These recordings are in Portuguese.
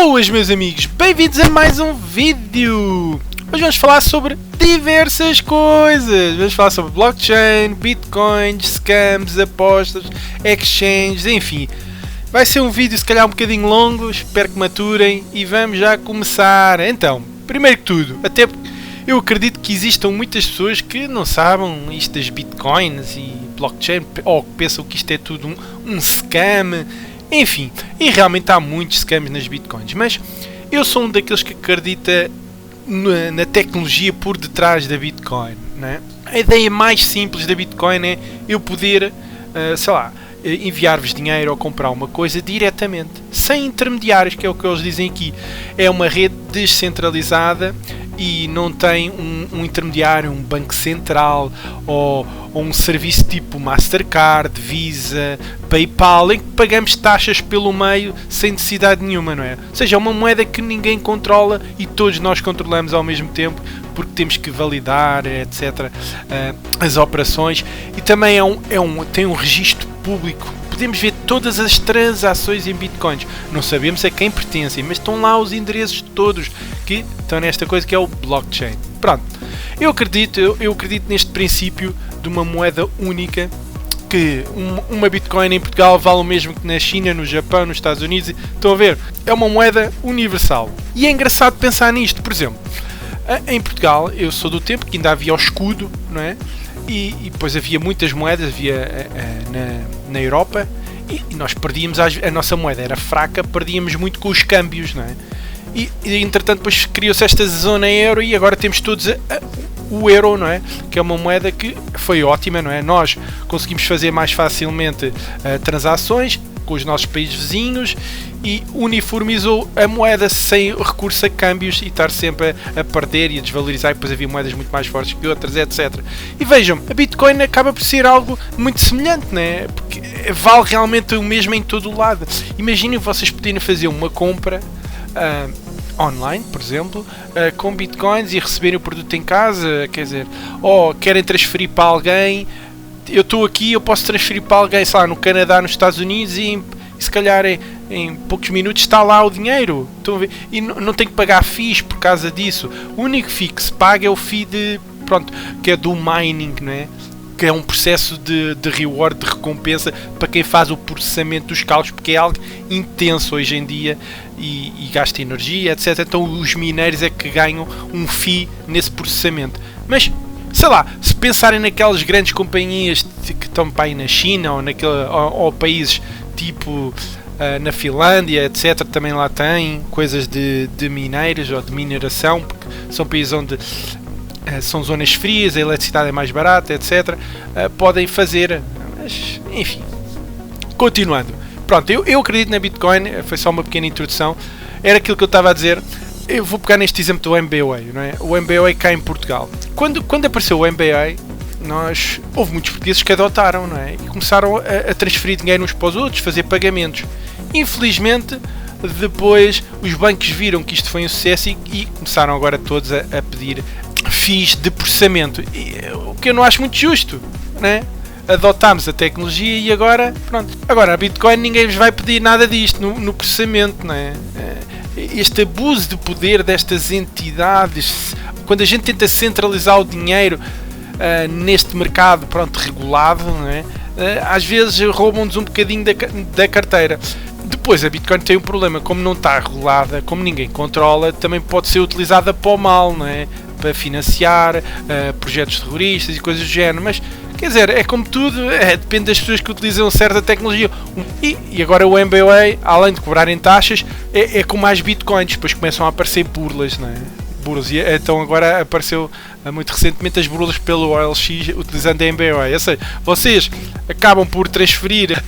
Boas, meus amigos, bem-vindos a mais um vídeo. Hoje vamos falar sobre diversas coisas. Vamos falar sobre blockchain, bitcoins, scams, apostas, exchanges, enfim. Vai ser um vídeo se calhar um bocadinho longo, espero que maturem e vamos já começar. Então, primeiro que tudo, até eu acredito que existam muitas pessoas que não sabem isto das bitcoins e blockchain, ou que pensam que isto é tudo um scam. Enfim, e realmente há muitos scams nas bitcoins, mas eu sou um daqueles que acredita na tecnologia por detrás da bitcoin, né? A ideia mais simples da bitcoin é eu poder, enviar-vos dinheiro ou comprar uma coisa diretamente, sem intermediários, que é o que eles dizem aqui. É uma rede descentralizada e não tem um intermediário, um banco central ou um serviço tipo Mastercard, Visa, PayPal, em que pagamos taxas pelo meio sem necessidade nenhuma, não é? Ou seja, é uma moeda que ninguém controla e todos nós controlamos ao mesmo tempo, porque temos que validar, etc., as operações, e também tem um registro público. Podemos ver todas as transações em bitcoins. Não sabemos a quem pertencem, mas estão lá os endereços todos que estão nesta coisa que é o blockchain. Pronto, eu acredito neste princípio de uma moeda única, que uma bitcoin em Portugal vale o mesmo que na China, no Japão, nos Estados Unidos. Estão a ver? É uma moeda universal. E é engraçado pensar nisto. Por exemplo, em Portugal, eu sou do tempo que ainda havia o escudo, não é? E depois havia muitas moedas, havia na Europa, e nós perdíamos, a nossa moeda era fraca, perdíamos muito com os câmbios, não é? E entretanto depois criou-se esta zona euro e agora temos todos o euro, não é? Que é uma moeda que foi ótima, não é? Nós conseguimos fazer mais facilmente transações com os nossos países vizinhos e uniformizou a moeda sem recurso a câmbios e estar sempre a perder e a desvalorizar, e depois havia moedas muito mais fortes que outras, etc. E vejam, a Bitcoin acaba por ser algo muito semelhante, né? Porque vale realmente o mesmo em todo o lado. Imaginem vocês poderem fazer uma compra online, por exemplo, com Bitcoins e receberem o produto em casa, quer dizer, ou querem transferir para alguém. Eu estou aqui, eu posso transferir para alguém, sei lá, no Canadá, nos Estados Unidos, e se calhar em poucos minutos está lá o dinheiro. Estão a ver? E não tenho que pagar FIIs por causa disso. O único FII que se paga é o FII que é do mining, não é? Que é um processo de reward, de recompensa para quem faz o processamento dos cálculos, porque é algo intenso hoje em dia e gasta energia, etc. Então os mineiros é que ganham um FII nesse processamento. Mas sei lá, se pensarem naquelas grandes companhias que estão para aí na China ou países tipo na Finlândia, etc., também lá tem coisas de mineiros ou de mineração, porque são países onde são zonas frias, a eletricidade é mais barata, etc., podem fazer, mas enfim, continuando. Pronto, eu acredito na Bitcoin, foi só uma pequena introdução, era aquilo que eu estava a dizer. Eu vou pegar neste exemplo do MBA, não é? O MBA cá em Portugal. Quando apareceu o MBA, houve muitos portugueses que adotaram, não é? E começaram a transferir dinheiro uns para os outros, fazer pagamentos. Infelizmente, depois os bancos viram que isto foi um sucesso e começaram agora todos a pedir FIIs de processamento. O que eu não acho muito justo, não é? Adotámos a tecnologia e agora, pronto. Agora a Bitcoin ninguém vos vai pedir nada disto no processamento, não é? Este abuso de poder destas entidades, quando a gente tenta centralizar o dinheiro neste mercado, pronto, regulado, não é? Às vezes roubam-nos um bocadinho da carteira. Depois a Bitcoin tem um problema, como não está regulada, como ninguém controla, também pode ser utilizada para o mal, não é? Para financiar projetos terroristas e coisas do género, mas quer dizer, é como tudo, depende das pessoas que utilizam certa tecnologia. E agora o MBA, além de cobrarem taxas, é como as bitcoins, depois começam a aparecer burlas, não é? Burlas. E então agora apareceu muito recentemente as burlas pelo OLX utilizando a MBA. Ou seja, vocês acabam por transferir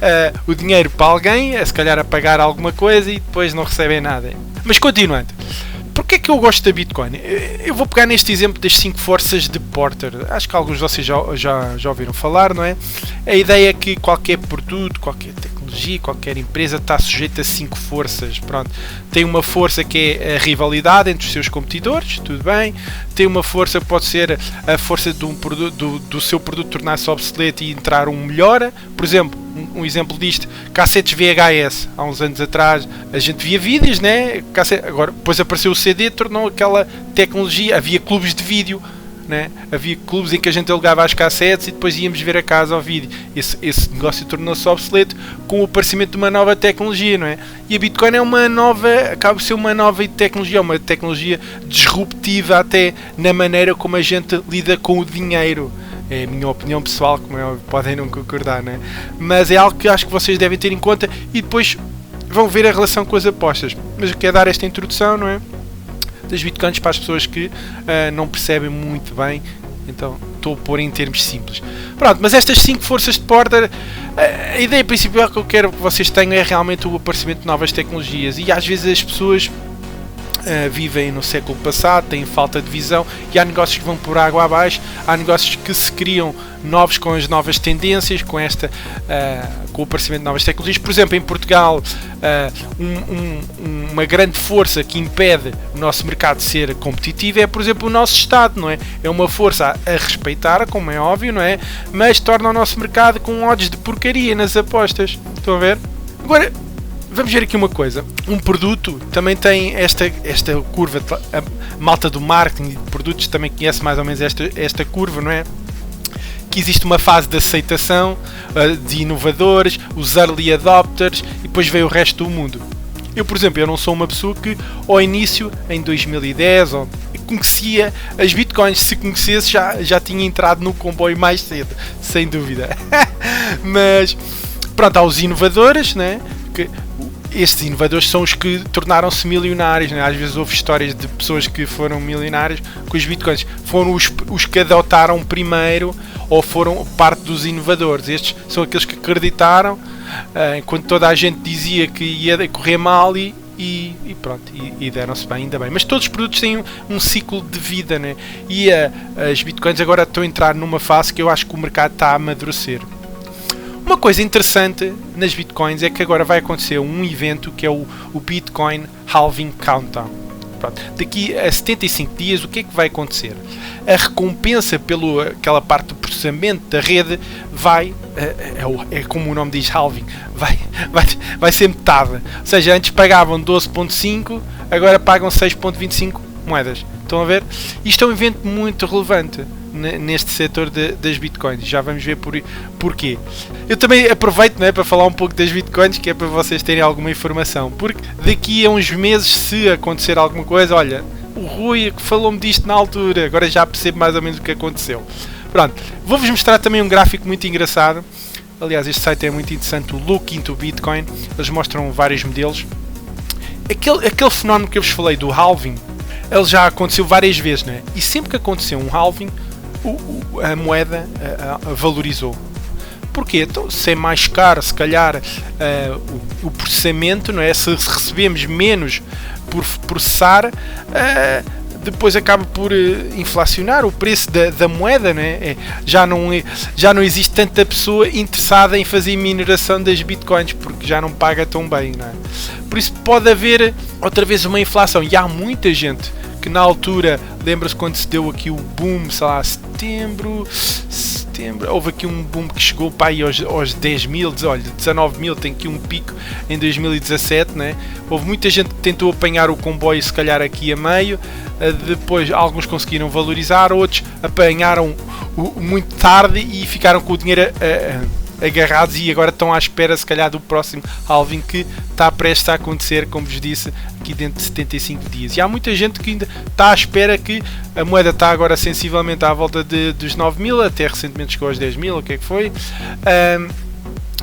o dinheiro para alguém, se calhar a pagar alguma coisa, e depois não recebem nada. Mas continuando. Porquê é que eu gosto da Bitcoin? Eu vou pegar neste exemplo das 5 forças de Porter. Acho que alguns de vocês já ouviram falar, não é? A ideia é que qualquer produto, qualquer tecnologia, qualquer empresa está sujeita a 5 forças. Pronto. Tem uma força que é a rivalidade entre os seus competidores, tudo bem. Tem uma força que pode ser a força do seu produto tornar-se obsoleto e entrar um melhor. Por exemplo, um exemplo disto, cassetes VHS. Há uns anos atrás a gente via vídeos, né? Agora, depois apareceu o CD, tornou aquela tecnologia, havia clubes de vídeo, né? Havia clubes em que a gente alugava as cassetes e depois íamos ver a casa ao vídeo. Esse negócio tornou-se obsoleto com o aparecimento de uma nova tecnologia, não é? E a Bitcoin acaba por ser uma nova tecnologia, uma tecnologia disruptiva até na maneira como a gente lida com o dinheiro. É a minha opinião pessoal, como é óbvio, podem não concordar, né? Mas é algo que acho que vocês devem ter em conta e depois vão ver a relação com as apostas. Mas eu quero dar esta introdução, não é? Das Bitcoins para as pessoas que não percebem muito bem, então estou a pôr em termos simples. Pronto, mas estas 5 forças de Porter, a ideia principal que eu quero que vocês tenham é realmente o aparecimento de novas tecnologias e às vezes as pessoas vivem no século passado, têm falta de visão e há negócios que vão por água abaixo, há negócios que se criam novos com as novas tendências, com o aparecimento de novas tecnologias. Por exemplo, em Portugal, uma grande força que impede o nosso mercado de ser competitivo é, por exemplo, o nosso Estado, não é? É uma força a respeitar, como é óbvio, não é? Mas torna o nosso mercado com odds de porcaria nas apostas. Estão a ver? Agora, vamos ver aqui uma coisa. Um produto também tem esta curva. A malta do marketing de produtos também conhece mais ou menos esta curva, não é? Que existe uma fase de aceitação de inovadores, os early adopters e depois veio o resto do mundo. Eu, por exemplo, eu não sou uma pessoa que ao início, em 2010, conhecia as Bitcoins. Se conhecesse já tinha entrado no comboio mais cedo, sem dúvida. Mas pronto, há os inovadores, né? Que estes inovadores são os que tornaram-se milionários, né? Às vezes houve histórias de pessoas que foram milionários com os Bitcoins. Foram os que adotaram primeiro ou foram parte dos inovadores. Estes são aqueles que acreditaram enquanto toda a gente dizia que ia correr mal e pronto, e deram-se bem, ainda bem. Mas todos os produtos têm um ciclo de vida, né? E as Bitcoins agora estão a entrar numa fase que eu acho que o mercado está a amadurecer. Uma coisa interessante nas Bitcoins é que agora vai acontecer um evento que é o Bitcoin Halving Countdown. Pronto. Daqui a 75 dias o que é que vai acontecer? A recompensa aquela parte do processamento da rede é como o nome diz, halving, vai ser metade. Ou seja, antes pagavam 12.5, agora pagam 6.25 moedas. Estão a ver? Isto é um evento muito relevante neste setor das Bitcoins. Já vamos ver porquê. Eu também aproveito, né, para falar um pouco das Bitcoins, que é para vocês terem alguma informação. Porque daqui a uns meses, se acontecer alguma coisa, olha, o Rui falou-me disto na altura, agora já percebo mais ou menos o que aconteceu. Pronto, vou-vos mostrar também um gráfico muito engraçado. Aliás, este site é muito interessante, o Look into Bitcoin. Eles mostram vários modelos. Aquele fenómeno que eu vos falei do halving, ele já aconteceu várias vezes, né? E sempre que aconteceu um halving, a moeda valorizou. Porquê? Então, se é mais caro, se calhar, o processamento, não é? Se recebemos menos por processar, depois acaba por inflacionar o preço da moeda, não é? Já não existe tanta pessoa interessada em fazer mineração das Bitcoins, porque já não paga tão bem, não é? Por isso pode haver outra vez uma inflação, e há muita gente que na altura, lembra-se quando se deu aqui o boom, sei lá, setembro, houve aqui um boom que chegou para aí aos 10 mil, olha, 19 mil, tem aqui um pico em 2017, né? Houve muita gente que tentou apanhar o comboio, se calhar aqui a meio, depois alguns conseguiram valorizar, outros apanharam muito tarde e ficaram com o dinheiro agarrados e agora estão à espera, se calhar, do próximo halving que está prestes a acontecer, como vos disse, aqui dentro de 75 dias. E há muita gente que ainda está à espera, que a moeda está agora sensivelmente à volta dos 9 mil, até recentemente chegou aos 10 mil, o que é que foi?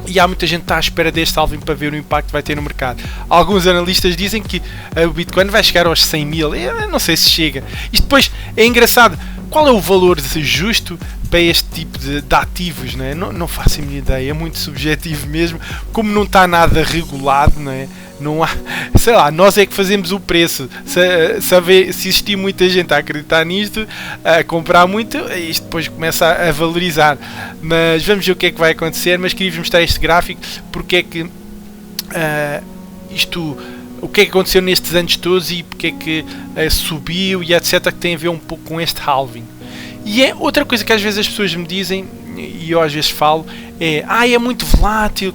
E há muita gente que está à espera deste halving para ver o impacto que vai ter no mercado. Alguns analistas dizem que o Bitcoin vai chegar aos 100 mil. Eu não sei se chega. Isto depois é engraçado. Qual é o valor justo para este tipo de ativos? Não é? Não faço a minha ideia. É muito subjetivo mesmo. Como não está nada regulado, não é? Não há, sei lá, nós é que fazemos o preço. Se existir muita gente a acreditar nisto, a comprar muito, isto depois começa a valorizar. Mas vamos ver o que é que vai acontecer. Mas queria-vos mostrar este gráfico, porque é que o que é que aconteceu nestes anos todos e porque é que subiu e etc, que tem a ver um pouco com este halving. E é outra coisa que às vezes as pessoas me dizem, e eu às vezes falo, é muito volátil,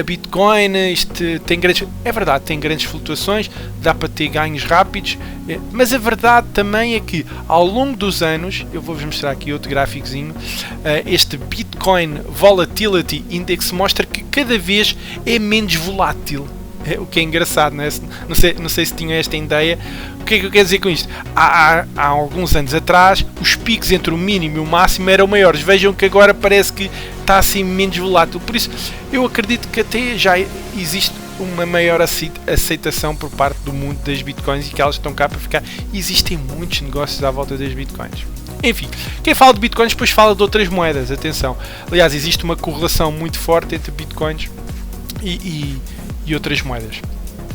Bitcoin, isto tem grandes... É verdade, tem grandes flutuações, dá para ter ganhos rápidos, mas a verdade também é que ao longo dos anos, eu vou-vos mostrar aqui outro gráficozinho, este Bitcoin Volatility Index mostra que cada vez é menos volátil. O que é engraçado, não é? Não sei se tinham esta ideia. O que é que eu quero dizer com isto? Há alguns anos atrás, os picos entre o mínimo e o máximo eram maiores. Vejam que agora parece que está assim menos volátil. Por isso, eu acredito que até já existe uma maior aceitação por parte do mundo das bitcoins e que elas estão cá para ficar. Existem muitos negócios à volta das bitcoins. Enfim, quem fala de bitcoins depois fala de outras moedas. Atenção. Aliás, existe uma correlação muito forte entre bitcoins e outras moedas.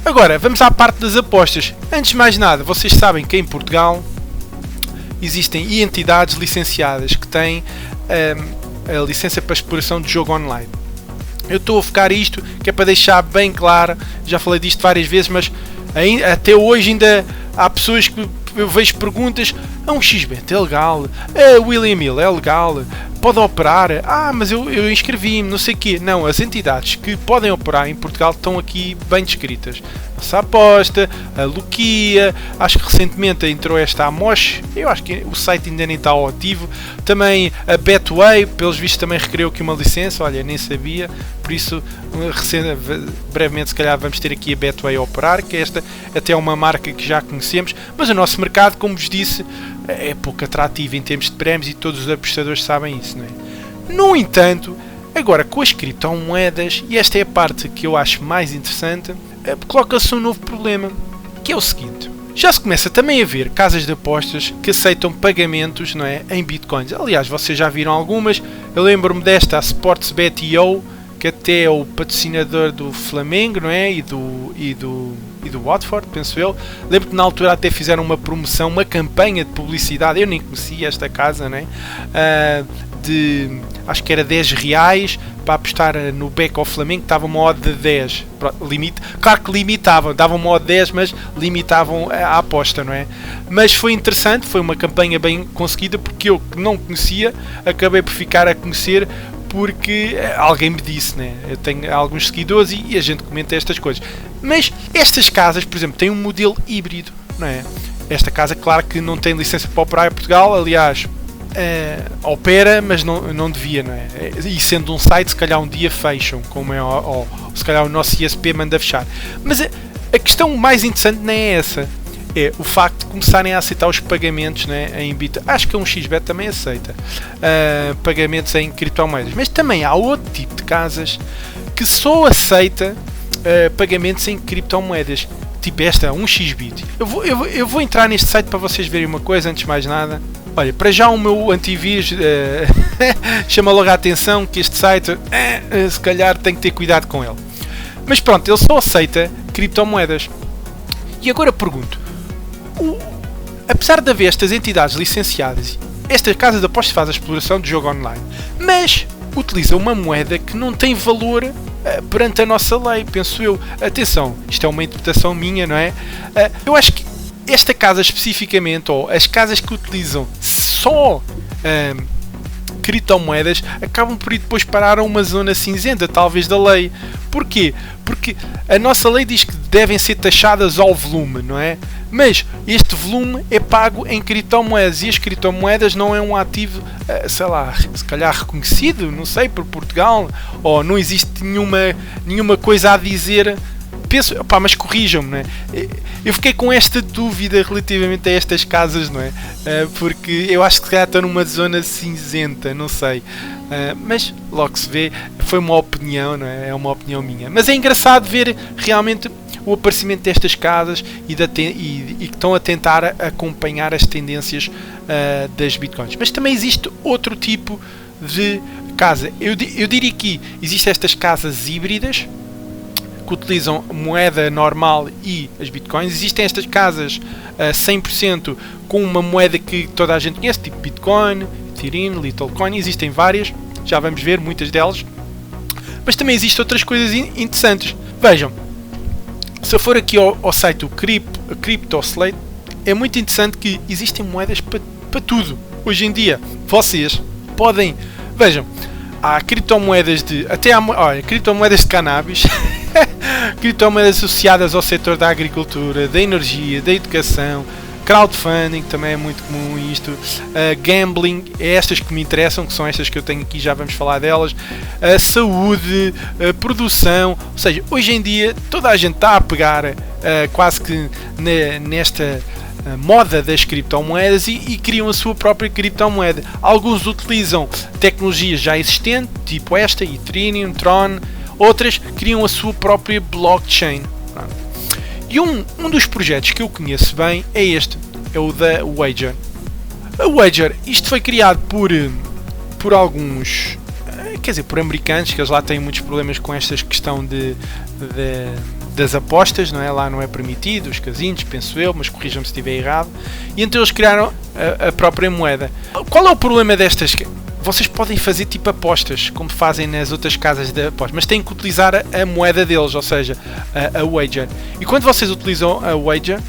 Agora, vamos à parte das apostas. Antes de mais nada, vocês sabem que em Portugal existem entidades licenciadas que têm a licença para exploração de jogo online. Eu estou a focar isto, que é para deixar bem claro, já falei disto várias vezes, mas até hoje ainda há pessoas que eu vejo perguntas, um XBET é legal? O William Hill é legal? Pode operar? Mas eu inscrevi-me, não sei o quê. Não, as entidades que podem operar em Portugal estão aqui bem descritas. Nossa Aposta, a Luquia, acho que recentemente entrou esta Amosh, eu acho que o site ainda nem está ativo. Também a Betway, pelos vistos também recriou aqui uma licença, olha, nem sabia. Por isso, brevemente se calhar vamos ter aqui a Betway a operar, que esta até é uma marca que já conhecemos, mas o nosso mercado, como vos disse, é pouco atrativo em termos de prémios e todos os apostadores sabem isso, não é? No entanto, agora com as criptomoedas, e esta é a parte que eu acho mais interessante, coloca-se um novo problema, que é o seguinte: já se começa também a ver casas de apostas que aceitam pagamentos, não é, em bitcoins. Aliás, vocês já viram algumas. Eu lembro-me desta, a Sportsbet.io, que até é o patrocinador do Flamengo, não é, e do Watford, penso eu. Lembro que na altura até fizeram uma promoção, uma campanha de publicidade, eu nem conhecia esta casa, não é? Acho que era 10 reais para apostar no back ao Flamengo, estava uma odd de 10. Claro que limitavam, davam uma odd de 10, mas limitavam a aposta, não é? Mas foi interessante, foi uma campanha bem conseguida, porque eu que não conhecia, acabei por ficar a conhecer, porque alguém me disse, né? Eu tenho alguns seguidores e a gente comenta estas coisas. Mas estas casas, por exemplo, têm um modelo híbrido, não é? Esta casa, claro que não tem licença para operar em Portugal, aliás, opera, mas não devia, não é? E sendo um site, se calhar um dia fecham, como é, ou se calhar o nosso ISP manda fechar. Mas a questão mais interessante não é essa. É o facto de começarem a aceitar os pagamentos, né, em Bitcoin. Acho que um XBET também aceita pagamentos em criptomoedas. Mas também há outro tipo de casas que só aceita pagamentos em criptomoedas. Tipo esta, um XBIT. Eu vou entrar neste site para vocês verem uma coisa, antes de mais nada. Olha, para já o meu antivírus chama logo a atenção que este site, se calhar tem que ter cuidado com ele. Mas pronto, ele só aceita criptomoedas. E agora pergunto, apesar de haver estas entidades licenciadas, esta casa de apostas faz a exploração de jogo online, mas utiliza uma moeda que não tem valor perante a nossa lei, penso eu. Atenção, isto é uma interpretação minha, não é? Eu acho que esta casa especificamente, ou as casas que utilizam só criptomoedas, acabam por ir depois parar a uma zona cinzenta, talvez, da lei. Porquê? Porque a nossa lei diz que devem ser taxadas ao volume, não é? Mas este volume é pago em criptomoedas e as criptomoedas não é um ativo, sei lá, se calhar reconhecido, não sei, por Portugal, ou não existe nenhuma coisa a dizer. Penso, mas corrijam-me, não é? Eu fiquei com esta dúvida relativamente a estas casas, não é? Porque eu acho que se calhar estão numa zona cinzenta, não sei. Mas logo se vê, foi uma opinião, não é? É uma opinião minha. Mas é engraçado ver realmente o aparecimento destas casas e que estão a tentar acompanhar as tendências das bitcoins. Mas também existe outro tipo de casa. Eu diria que existem estas casas híbridas que utilizam moeda normal e as bitcoins. Existem estas casas 100% com uma moeda que toda a gente conhece, tipo Bitcoin, Ethereum, Littlecoin. Existem várias, já vamos ver muitas delas. Mas também existem outras coisas interessantes. Vejam, se eu for aqui ao site do CryptoSlate, é muito interessante que existem moedas para tudo. Hoje em dia, vocês podem Vejam, há criptomoedas olha, criptomoedas de cannabis, criptomoedas associadas ao setor da agricultura, da energia, da educação, crowdfunding, também é muito comum isto, gambling, é estas que me interessam, que são estas que eu tenho aqui, já vamos falar delas, saúde, produção, ou seja, hoje em dia toda a gente está a pegar quase que nesta moda das criptomoedas e criam a sua própria criptomoeda. Alguns utilizam tecnologias já existentes, tipo esta, Ethereum, Tron, outras criam a sua própria blockchain. E um dos projetos que eu conheço bem é este, é o da Wager. A Wager, isto foi criado por alguns, quer dizer, por americanos, que eles lá têm muitos problemas com esta questão das apostas, não é? Lá não é permitido, os casinos, penso eu, mas corrijam-me se estiver errado. E então eles criaram a própria moeda. Qual é o problema destas? Vocês podem fazer tipo apostas, como fazem nas outras casas de apostas, mas têm que utilizar a moeda deles, ou seja, a Wager. E quando vocês utilizam a Wager,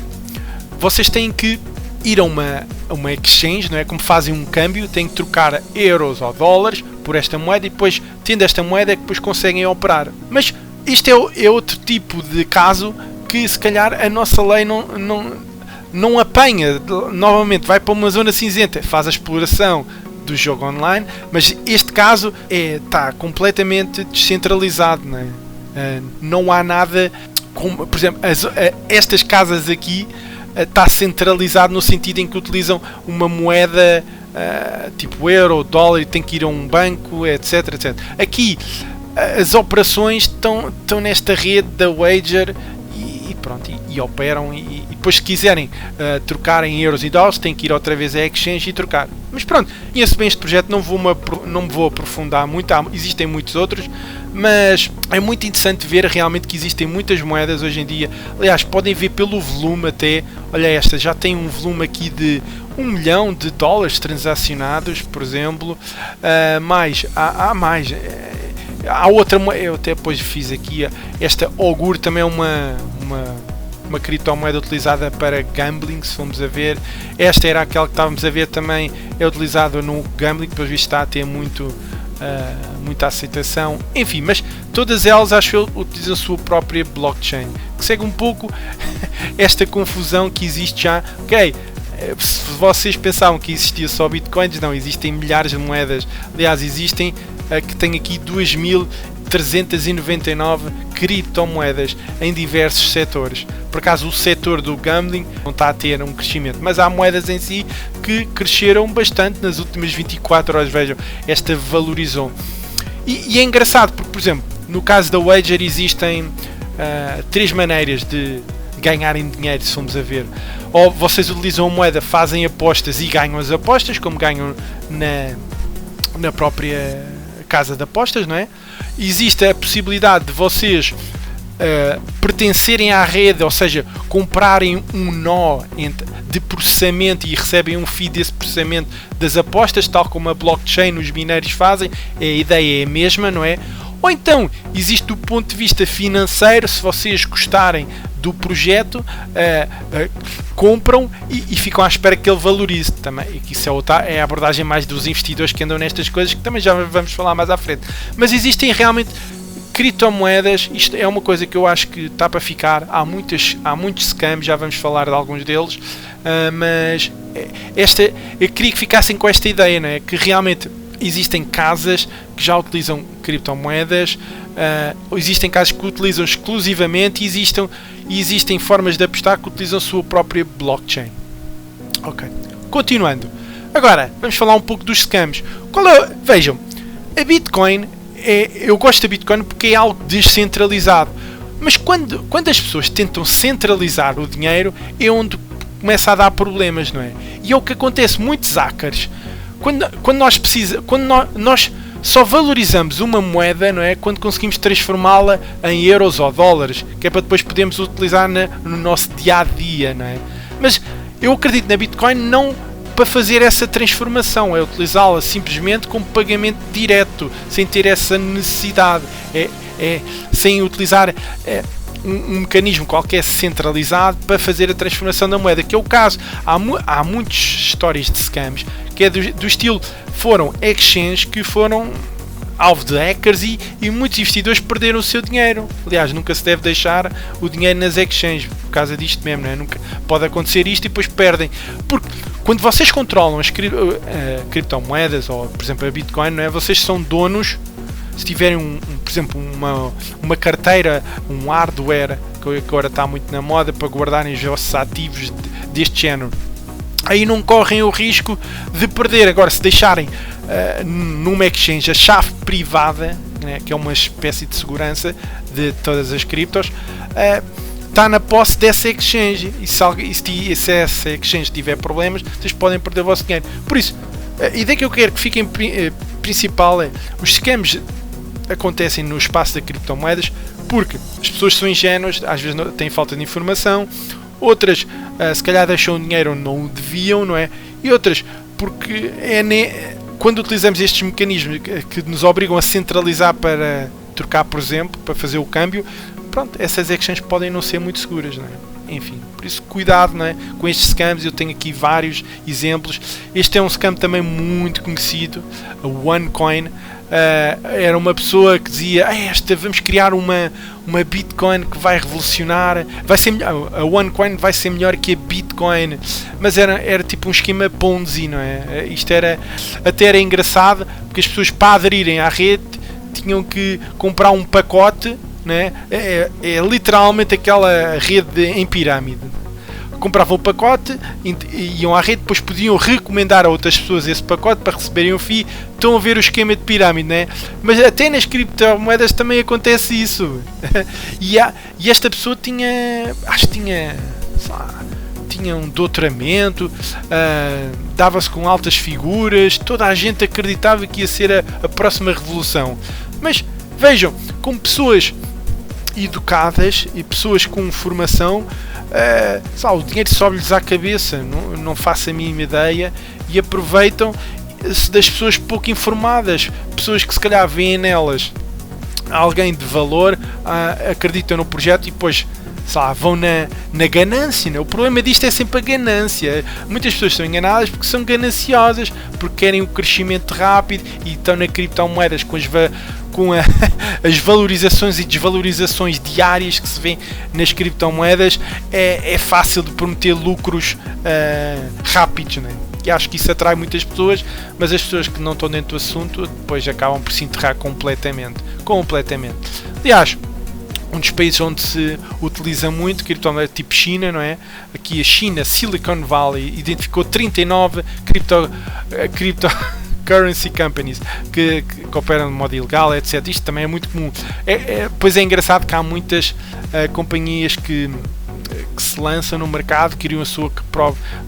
vocês têm que ir a uma exchange, não é? Como fazem um câmbio, têm que trocar euros ou dólares por esta moeda e depois, tendo esta moeda, é que depois conseguem operar. Mas isto é outro tipo de caso que se calhar a nossa lei não apanha. Novamente, vai para uma zona cinzenta, faz a exploração do jogo online, mas este caso está completamente descentralizado, não é? Não há nada como, por exemplo, estas casas aqui está centralizado no sentido em que utilizam uma moeda tipo euro, dólar, e tem que ir a um banco, etc, etc. Aqui as operações estão nesta rede da Wager e pronto, e operam e depois se quiserem trocar em euros e dólares têm que ir outra vez à exchange e trocar. Mas pronto, conheço bem este projeto, não me vou aprofundar muito, existem muitos outros, mas é muito interessante ver realmente que existem muitas moedas hoje em dia. Aliás, podem ver pelo volume até, olha esta, já tem um volume aqui de $1 milhão transacionados, por exemplo, há mais. Há outra, eu até depois fiz aqui, esta Augur também é uma criptomoeda utilizada para gambling, se formos a ver. Esta era aquela que estávamos a ver também, é utilizada no gambling, depois visto está a ter muita aceitação. Enfim, mas todas elas acho que utilizam a sua própria blockchain, que segue um pouco esta confusão que existe já. Ok, se vocês pensavam que existia só bitcoins, não, existem milhares de moedas. Aliás, existem que tem aqui 2.399 criptomoedas em diversos setores. Por acaso o setor do gambling não está a ter um crescimento, mas há moedas em si que cresceram bastante nas últimas 24 horas. Vejam, esta valorizou. E é engraçado porque, por exemplo, no caso da Wager existem 3 maneiras de ganharem dinheiro, se formos a ver. Ou vocês utilizam a moeda, fazem apostas e ganham as apostas, como ganham na própria casa de apostas, não é? Existe a possibilidade de vocês pertencerem à rede, ou seja, comprarem um nó de processamento e recebem um fee desse processamento das apostas, tal como a blockchain os mineiros fazem. A ideia é a mesma, não é? Ou então, existe do ponto de vista financeiro, se vocês gostarem do projeto, compram e ficam à espera que ele valorize também. E que isso é a abordagem mais dos investidores que andam nestas coisas, que também já vamos falar mais à frente. Mas existem realmente criptomoedas, isto é uma coisa que eu acho que está para ficar. Há muitos scams, já vamos falar de alguns deles, mas eu queria que ficassem com esta ideia, não é? Que realmente existem casas que já utilizam criptomoedas, existem casas que utilizam exclusivamente e existem formas de apostar que utilizam a sua própria blockchain. Ok, continuando. Agora, vamos falar um pouco dos scams. Vejam, a Bitcoin, eu gosto da Bitcoin porque é algo descentralizado, mas quando as pessoas tentam centralizar o dinheiro é onde começa a dar problemas, não é? E é o que acontece, muitos hackers, quando nós só valorizamos uma moeda, não é? Quando conseguimos transformá-la em euros ou dólares, que é para depois podermos utilizar no nosso dia-a-dia, não é? Mas eu acredito na Bitcoin não para fazer essa transformação, é utilizá-la simplesmente como pagamento direto, sem ter essa necessidade, sem utilizar um mecanismo qualquer centralizado para fazer a transformação da moeda, que é o caso. Há muitas histórias de scams que é do estilo, foram exchanges que foram alvo de hackers e muitos investidores perderam o seu dinheiro. Aliás, nunca se deve deixar o dinheiro nas exchanges por causa disto mesmo, não é? Nunca pode acontecer isto e depois perdem, porque quando vocês controlam as criptomoedas, ou por exemplo a Bitcoin, não é? Vocês são donos. Se tiverem por exemplo uma carteira, um hardware que agora está muito na moda para guardarem os vossos ativos deste género, aí não correm o risco de perder. Agora, se deixarem numa exchange a chave privada, né, que é uma espécie de segurança de todas as criptos, está na posse dessa exchange, e se essa exchange tiver problemas, vocês podem perder o vosso dinheiro. Por isso, a ideia que eu quero que fique principal é: os scams acontecem no espaço das criptomoedas porque as pessoas são ingênuas, às vezes têm falta de informação, outras se calhar deixam o dinheiro onde não o deviam, não é? E outras porque quando utilizamos estes mecanismos que nos obrigam a centralizar para trocar, por exemplo, para fazer o câmbio, pronto, essas exchanges podem não ser muito seguras, não é? Enfim, por isso cuidado, não é, com estes scams. Eu tenho aqui vários exemplos. Este é um scam também muito conhecido, a OneCoin. Era uma pessoa que dizia: vamos criar uma Bitcoin que vai revolucionar, vai ser a OneCoin vai ser melhor que a Bitcoin, mas era tipo um esquema Ponzi, não é? Isto até era engraçado, porque as pessoas, para aderirem à rede, tinham que comprar um pacote, né? É literalmente aquela rede em pirâmide. Compravam o pacote, iam à rede, depois podiam recomendar a outras pessoas esse pacote para receberem o FII. Estão a ver o esquema de pirâmide, né? Mas até nas criptomoedas também acontece isso. E esta pessoa tinha um doutoramento, dava-se com altas figuras, toda a gente acreditava que ia ser a próxima revolução. Mas vejam, como pessoas educadas e pessoas com formação, o dinheiro sobe-lhes à cabeça, não faço a mínima ideia, e aproveitam-se das pessoas pouco informadas, pessoas que se calhar veem nelas alguém de valor, acreditam no projeto e depois vão na ganância, né? O problema disto é sempre a ganância. Muitas pessoas são enganadas porque são gananciosas, porque querem o crescimento rápido e estão na criptomoedas com as valorizações e desvalorizações diárias que se vêem nas criptomoedas. É fácil de prometer lucros rápidos, né? E acho que isso atrai muitas pessoas, mas as pessoas que não estão dentro do assunto depois acabam por se enterrar completamente. Aliás, um dos países onde se utiliza muito criptomoeda, tipo China, não é? Aqui a China, Silicon Valley, identificou 39 cryptocurrency companies que operam de modo ilegal, etc. Isto também é muito comum. Pois é engraçado que há muitas companhias que se lançam no mercado, criam a sua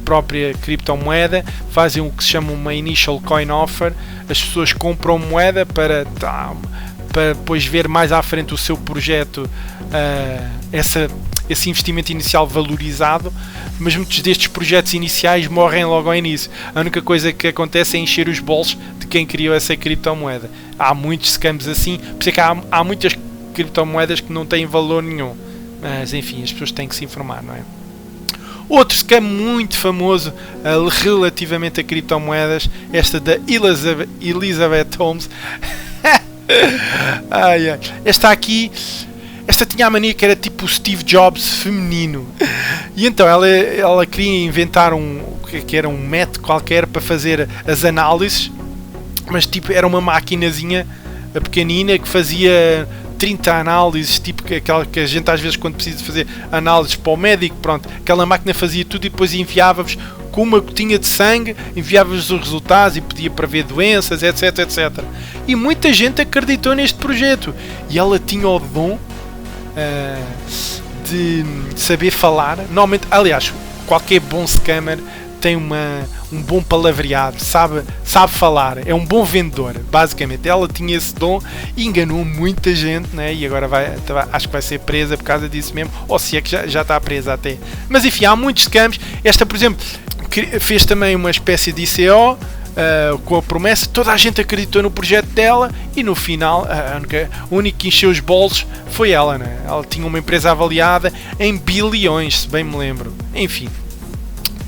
própria criptomoeda, fazem o que se chama uma initial coin offer. As pessoas compram moeda para depois ver mais à frente o seu projeto, esse investimento inicial valorizado, mas muitos destes projetos iniciais morrem logo ao início. A única coisa que acontece é encher os bolsos de quem criou essa criptomoeda. Há muitos scams assim, por isso é que há muitas criptomoedas que não têm valor nenhum, mas enfim, as pessoas têm que se informar, não é? Outro scam muito famoso relativamente a criptomoedas, esta da Elizabeth Holmes. Esta tinha a mania que era tipo o Steve Jobs feminino, e então ela queria inventar que era um método qualquer para fazer as análises, mas tipo era uma maquinazinha pequenina que fazia 30 análises, tipo aquela que a gente às vezes quando precisa fazer análises para o médico, pronto, aquela máquina fazia tudo e depois enviava-vos com uma gotinha de sangue, enviava-vos os resultados e podia prever doenças, etc, etc. E muita gente acreditou neste projeto, e ela tinha o dom de saber falar. Normalmente, aliás, qualquer bom scammer tem um bom palavreado, sabe falar, é um bom vendedor, basicamente. Ela tinha esse dom e enganou muita gente, né? E agora acho que vai ser presa por causa disso mesmo, ou se é que já está presa até. Mas enfim, há muitos scams. Esta, por exemplo, fez também uma espécie de ICO, com a promessa, toda a gente acreditou no projeto dela e no final o único que encheu os bolsos foi ela, né? Ela tinha uma empresa avaliada em bilhões, se bem me lembro. Enfim,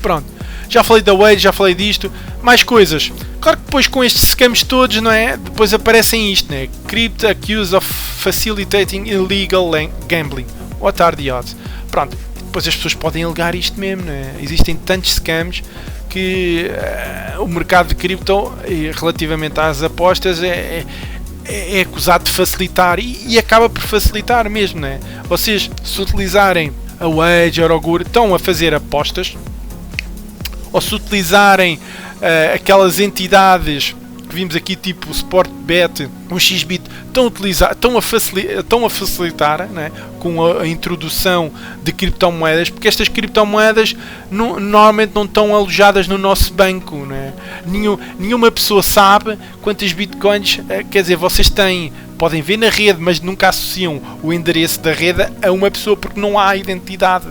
pronto, já falei da Wade, já falei disto, mais coisas. Claro que depois com estes scams todos, não é? Depois aparecem isto, né? Crypto accused of facilitating illegal gambling. What are the odds? Pronto, depois as pessoas podem alegar isto mesmo, né? Existem tantos scams que o mercado de cripto, relativamente às apostas, é acusado de facilitar e acaba por facilitar mesmo, né? Vocês, se utilizarem a Wager ou Guru, estão a fazer apostas, ou se utilizarem aquelas entidades que vimos aqui, tipo o Sportbet, um Xbit, estão a facilitar, né, com a introdução de criptomoedas, porque estas criptomoedas normalmente não estão alojadas no nosso banco, né? Nenhuma pessoa sabe quantas bitcoins, quer dizer, vocês podem ver na rede, mas nunca associam o endereço da rede a uma pessoa, porque não há identidade.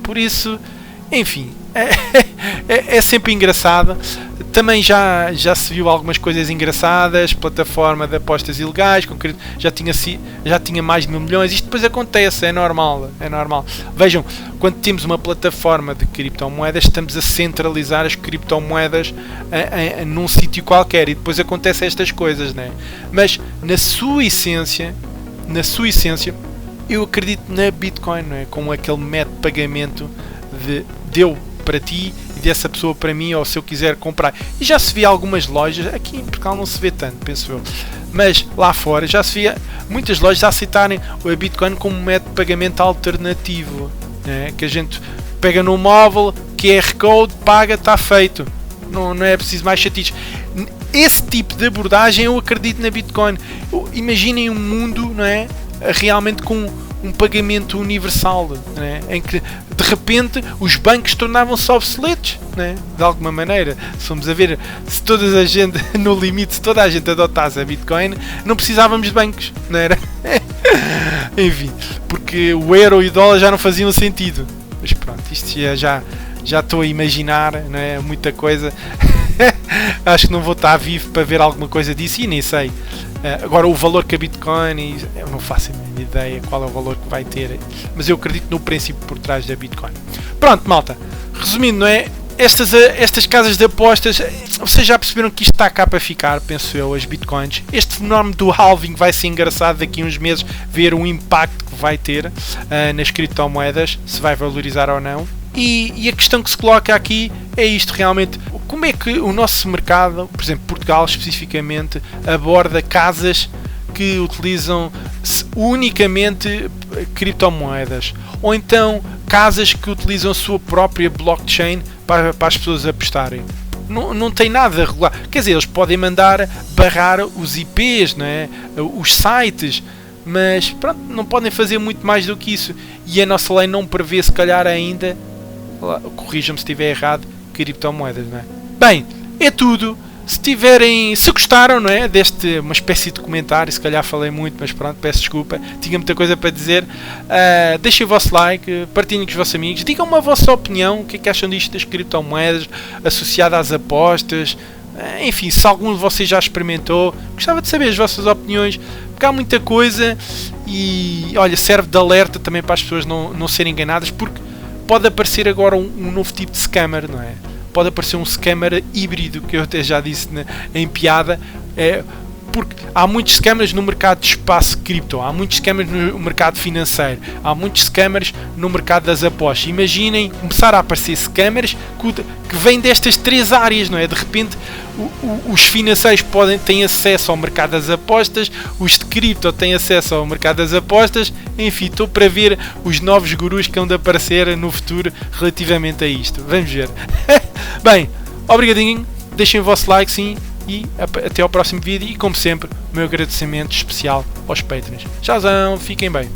Por isso, enfim, é sempre engraçado. Também já se viu algumas coisas engraçadas, plataforma de apostas ilegais, já tinha mais de 1.000 milhões. Isto depois acontece, é normal. Vejam, quando temos uma plataforma de criptomoedas, estamos a centralizar as criptomoedas num sítio qualquer, e depois acontecem estas coisas, né? Mas na sua essência, eu acredito na Bitcoin, não é? Como aquele método de pagamento deu para ti e dessa pessoa para mim, ou se eu quiser comprar. E já se vê algumas lojas, aqui em Portugal não se vê tanto, penso eu, mas lá fora já se vê muitas lojas a aceitarem o Bitcoin como método de pagamento alternativo, né? Que a gente pega no móvel, QR Code, paga, está feito. Não é preciso mais chatices. Esse tipo de abordagem eu acredito na Bitcoin. Imaginem um mundo, não é, realmente com um pagamento universal, né? Em que de repente os bancos tornavam-se obsoletos, né? De alguma maneira. Se formos a ver, se toda a gente no limite, se toda a gente adotasse a Bitcoin, não precisávamos de bancos, não era? Enfim, porque o euro e o dólar já não faziam sentido. Mas pronto, isto já estou a imaginar, não é? Muita coisa. Acho que não vou estar vivo para ver alguma coisa disso, e nem sei. Agora, o valor que a Bitcoin, eu não faço a mínima ideia qual é o valor que vai ter, mas eu acredito no princípio por trás da Bitcoin. Pronto, malta, resumindo, não é? Estas casas de apostas, vocês já perceberam que isto está cá para ficar, penso eu, as Bitcoins. Este fenómeno do halving vai ser engraçado daqui a uns meses, ver o impacto que vai ter nas criptomoedas, se vai valorizar ou não. E a questão que se coloca aqui é isto realmente: como é que o nosso mercado, por exemplo Portugal especificamente, aborda casas que utilizam unicamente criptomoedas, ou então casas que utilizam a sua própria blockchain para as pessoas apostarem? Não tem nada regular. Quer dizer, eles podem mandar barrar os IPs, não é? Os sites, mas pronto, não podem fazer muito mais do que isso. E a nossa lei não prevê, se calhar ainda, corrijam-me se estiver errado, criptomoedas, não é? Bem, é tudo. Se gostaram, não é, deste, uma espécie de comentário, se calhar falei muito, mas pronto, peço desculpa, tinha muita coisa para dizer. Deixem o vosso like, partilhem com os vossos amigos, digam-me a vossa opinião, o que é que acham disto das criptomoedas associadas às apostas. Enfim, se algum de vocês já experimentou, gostava de saber as vossas opiniões, porque há muita coisa. E olha, serve de alerta também para as pessoas não serem enganadas, porque pode aparecer agora um novo tipo de scammer, não é? Pode aparecer um scammer híbrido, que eu até já disse em piada, porque há muitos scammers no mercado de espaço cripto, há muitos scammers no mercado financeiro, há muitos scammers no mercado das apostas. Imaginem começar a aparecer scammers que vêm destas três áreas, não é? De repente os financeiros têm acesso ao mercado das apostas, os de cripto têm acesso ao mercado das apostas. Enfim, estou para ver os novos gurus que hão de aparecer no futuro relativamente a isto. Vamos ver. Bem, obrigadinho, deixem o vosso like, sim, e até ao próximo vídeo. E como sempre, o meu agradecimento especial aos Patreons. Tchauzão, fiquem bem.